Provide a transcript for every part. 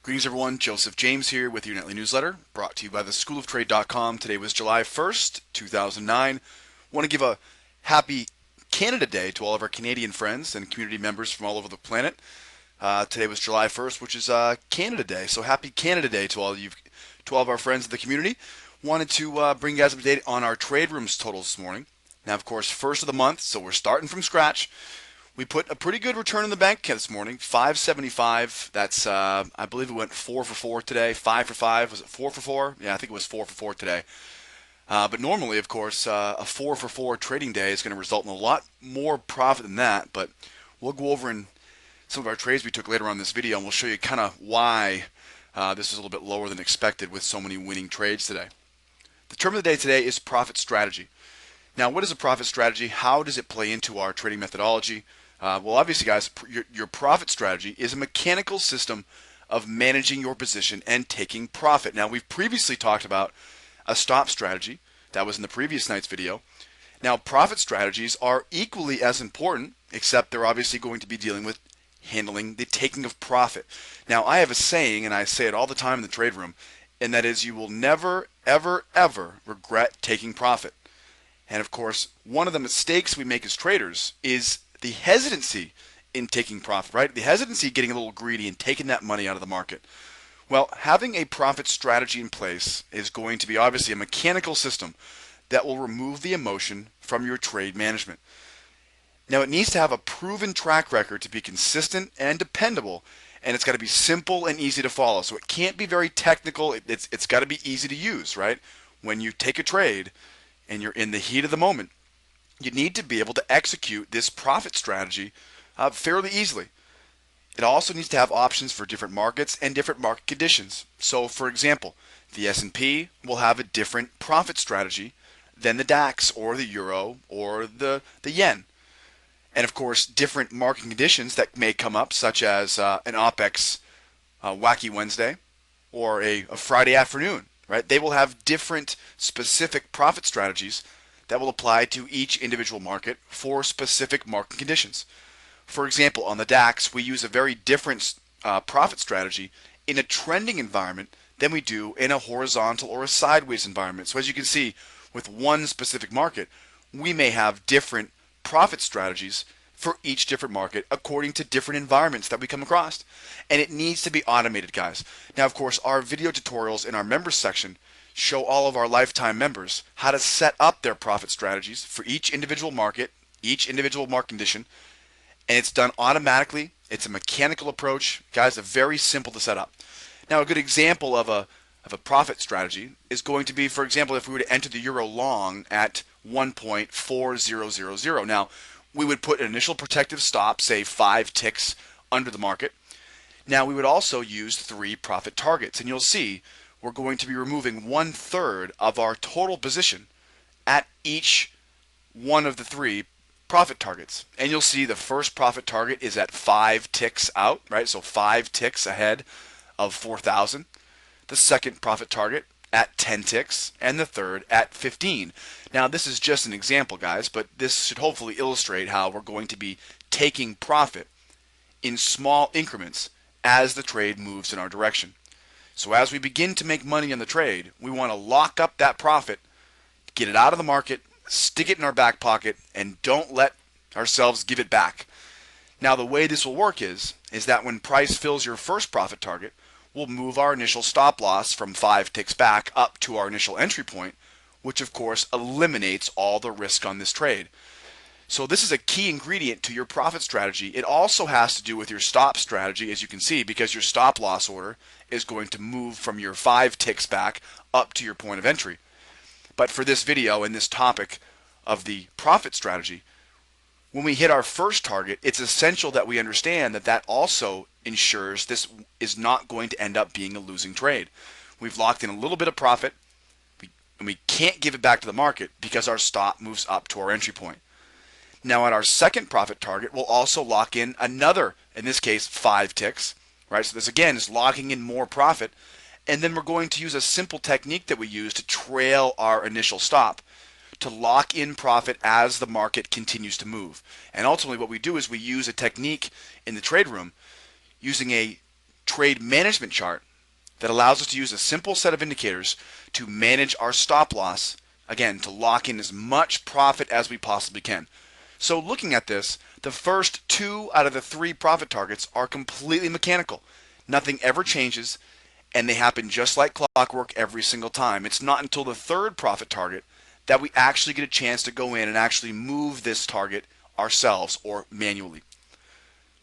Greetings everyone, Joseph James here with your nightly newsletter, brought to you by theschooloftrade.com. Today was July 1st, 2009. Want to give a happy Canada Day to all of our Canadian friends and community members from all over the planet. Today was July 1st, which is Canada Day, so happy Canada Day to all of our friends in the community. Wanted to bring you guys up to date on our trade rooms totals this morning. Now, of course, first of the month, so we're starting from scratch. We put a pretty good return in the bank account this morning, 575. That's I believe it went 4 for 4 today, 5 for 5. Was it 4 for 4? Yeah, I think it was 4 for 4 today. But normally, of course, a 4 for 4 trading day is going to result in a lot more profit than that. But we'll go over in some of our trades we took later on in this video, and we'll show you kind of why this is a little bit lower than expected with so many winning trades today. The term of the day today is profit strategy. Now, what is a profit strategy? How does it play into our trading methodology? Well, obviously, guys, your profit strategy is a mechanical system of managing your position and taking profit. Now, we've previously talked about a stop strategy. That was in the previous night's video. Now, profit strategies are equally as important, except they're obviously going to be dealing with handling the taking of profit. Now, I have a saying, and I say it all the time in the trade room, and that is you will never, ever, ever regret taking profit. And of course, one of the mistakes we make as traders is the hesitancy in taking profit, right? The hesitancy getting a little greedy and taking that money out of the market. Well, having a profit strategy in place is going to be obviously a mechanical system that will remove the emotion from your trade management. Now, it needs to have a proven track record to be consistent and dependable, and it's got to be simple and easy to follow. So it can't be very technical. It's got to be easy to use, right? When you take a trade and you're in the heat of the moment, you need to be able to execute this profit strategy fairly easily. It also needs to have options for different markets and different market conditions. So, for example, the S&P will have a different profit strategy than the DAX or the Euro or the Yen. And of course, different market conditions that may come up, such as an OPEX wacky Wednesday or a Friday afternoon, right? They will have different specific profit strategies that will apply to each individual market for specific market conditions. For example, on the DAX, we use a very different profit strategy in a trending environment than we do in a horizontal or a sideways environment. So as you can see, with one specific market, we may have different profit strategies for each different market according to different environments that we come across. And it needs to be automated, guys. Now, of course, our video tutorials in our members section show all of our lifetime members how to set up their profit strategies for each individual market, each individual market condition, and it's done automatically. It's a mechanical approach. Guys, it's very simple to set up. Now, a good example of a profit strategy is going to be, for example, if we were to enter the euro long at 1.4000. Now, we would put an initial protective stop, say 5 ticks under the market. Now, we would also use 3 profit targets, and you'll see we're going to be removing 1/3 of our total position at each one of the 3 profit targets. And you'll see the first profit target is at 5 ticks out, right? So 5 ticks ahead of 4,000. The second profit target at 10 ticks, and the third at 15. Now, this is just an example, guys, but this should hopefully illustrate how we're going to be taking profit in small increments as the trade moves in our direction. So as we begin to make money on the trade, we want to lock up that profit, get it out of the market, stick it in our back pocket, and don't let ourselves give it back. Now, the way this will work is that when price fills your first profit target, we'll move our initial stop loss from 5 ticks back up to our initial entry point, which of course eliminates all the risk on this trade. So this is a key ingredient to your profit strategy. It also has to do with your stop strategy, as you can see, because your stop loss order is going to move from your 5 ticks back up to your point of entry. But for this video and this topic of the profit strategy, when we hit our first target, it's essential that we understand that that also ensures this is not going to end up being a losing trade. We've locked in a little bit of profit, and we can't give it back to the market because our stop moves up to our entry point. Now, at our second profit target, we'll also lock in another, in this case, 5 ticks, right? So this again is locking in more profit, and then we're going to use a simple technique that we use to trail our initial stop, to lock in profit as the market continues to move. And ultimately what we do is we use a technique in the trade room using a trade management chart that allows us to use a simple set of indicators to manage our stop loss, again, to lock in as much profit as we possibly can. So looking at this, the first 2 out of the 3 profit targets are completely mechanical. Nothing ever changes, and they happen just like clockwork every single time. It's not until the 3rd profit target that we actually get a chance to go in and actually move this target ourselves or manually.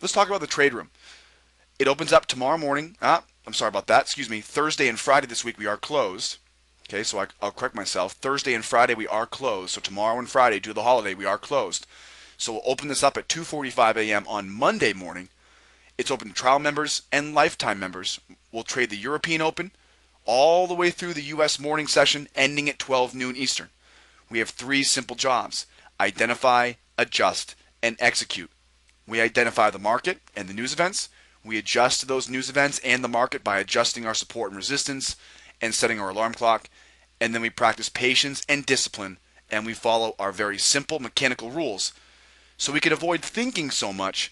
Let's talk about the trade room. It opens up tomorrow morning. I'm sorry about that. Excuse me. Thursday and Friday this week we are closed. Okay, so I'll correct myself. Thursday and Friday we are closed. So tomorrow and Friday, due to the holiday, we are closed. So we'll open this up at 2:45 a.m. on Monday morning. It's open to trial members and lifetime members. We'll trade the European Open all the way through the U.S. morning session, ending at 12 noon Eastern. We have 3 simple jobs: identify, adjust, and execute. We identify the market and the news events. We adjust to those news events and the market by adjusting our support and resistance and setting our alarm clock. And then we practice patience and discipline, and we follow our very simple mechanical rules so we can avoid thinking so much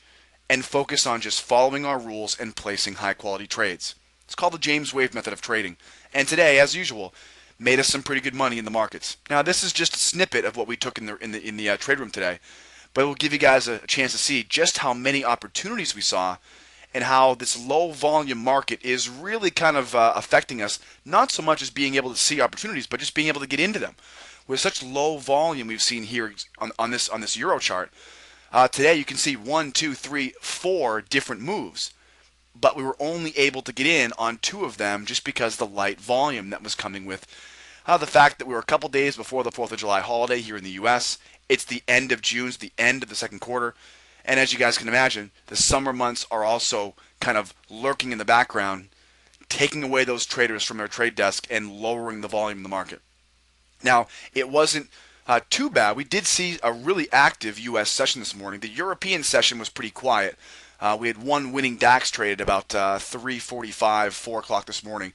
and focus on just following our rules and placing high quality trades. It's called the James Wave method of trading. And today, as usual, made us some pretty good money in the markets. Now, this is just a snippet of what we took in the trade room today, but it will give you guys a chance to see just how many opportunities we saw and how this low volume market is really kind of affecting us, not so much as being able to see opportunities, but just being able to get into them. With such low volume we've seen here on this Euro chart, today you can see 1, 2, 3, 4 different moves, but we were only able to get in on 2 of them just because of the light volume that was coming with the fact that we were a couple days before the 4th of July holiday here in the U.S. It's the end of June, it's the end of the 2nd quarter. And as you guys can imagine, the summer months are also kind of lurking in the background, taking away those traders from their trade desk and lowering the volume in the market. Now, it wasn't too bad. We did see a really active U.S. session this morning. The European session was pretty quiet. We had 1 winning DAX trade at about 3:45, 4 o'clock this morning.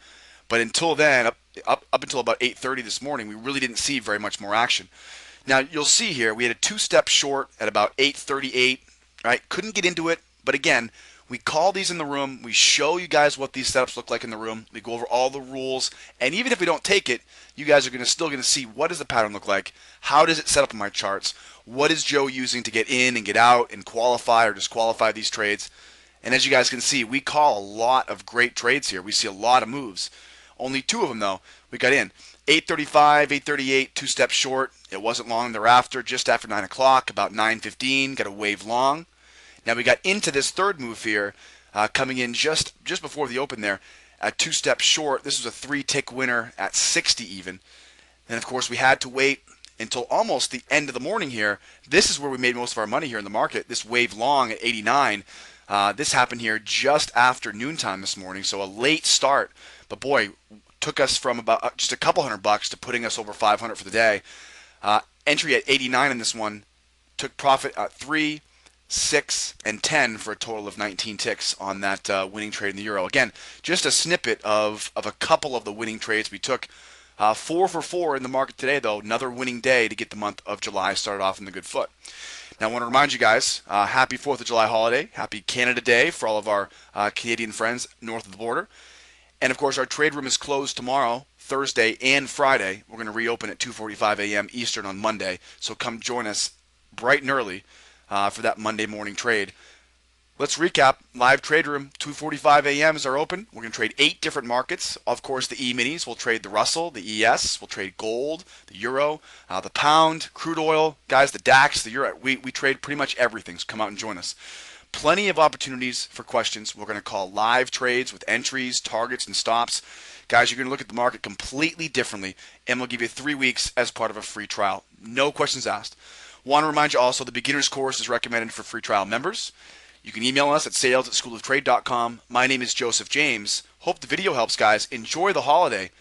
But until then, up until about 8:30 this morning, we really didn't see very much more action. Now, you'll see here, we had a 2-step short at about 8:38. Right? Couldn't get into it, but again, we call these in the room. We show you guys what these setups look like in the room. We go over all the rules, and even if we don't take it, you guys are still going to see what does the pattern look like, how does it set up in my charts, what is Joe using to get in and get out and qualify or disqualify these trades. And as you guys can see, we call a lot of great trades here. We see a lot of moves. Only 2 of them, though, we got in. 8:35, 8:38, 2-step short. It wasn't long thereafter, just after 9 o'clock, about 9:15, got a wave long. Now we got into this 3rd move here, coming in just before the open there, at 2-step short. This was a 3-tick winner at 60 even. And of course we had to wait until almost the end of the morning here. This is where we made most of our money here in the market, this wave long at 89. This happened here just after noontime this morning, so a late start. But boy, took us from about just a couple $100 to putting us over 500 for the day. Entry at 89 in this one, took profit at 3, 6, and 10 for a total of 19 ticks on that winning trade in the euro. Again, just a snippet of a couple of the winning trades we took. 4 for 4 in the market today, though. Another winning day to get the month of July started off in the good foot. Now, I want to remind you guys, happy 4th of July holiday. Happy Canada Day for all of our Canadian friends north of the border. And, of course, our trade room is closed tomorrow, Thursday, and Friday. We're going to reopen at 2:45 a.m. Eastern on Monday. So come join us bright and early for that Monday morning trade. Let's recap. Live trade room, 2:45 a.m. is our open. We're going to trade 8 different markets. Of course, the E-minis. We'll trade the Russell, the ES. We'll trade gold, the euro, the pound, crude oil. Guys, the DAX, the euro. We trade pretty much everything, so come out and join us. Plenty of opportunities for questions. We're going to call live trades with entries, targets, and stops. Guys, you're going to look at the market completely differently, and we'll give you 3 weeks as part of a free trial. No questions asked. Want to remind you also the beginner's course is recommended for free trial members. You can email us at sales@schooloftrade.com. My name is Joseph James. Hope the video helps, guys. Enjoy the holiday,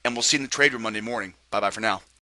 and we'll see you in the trade room Monday morning. Bye-bye for now.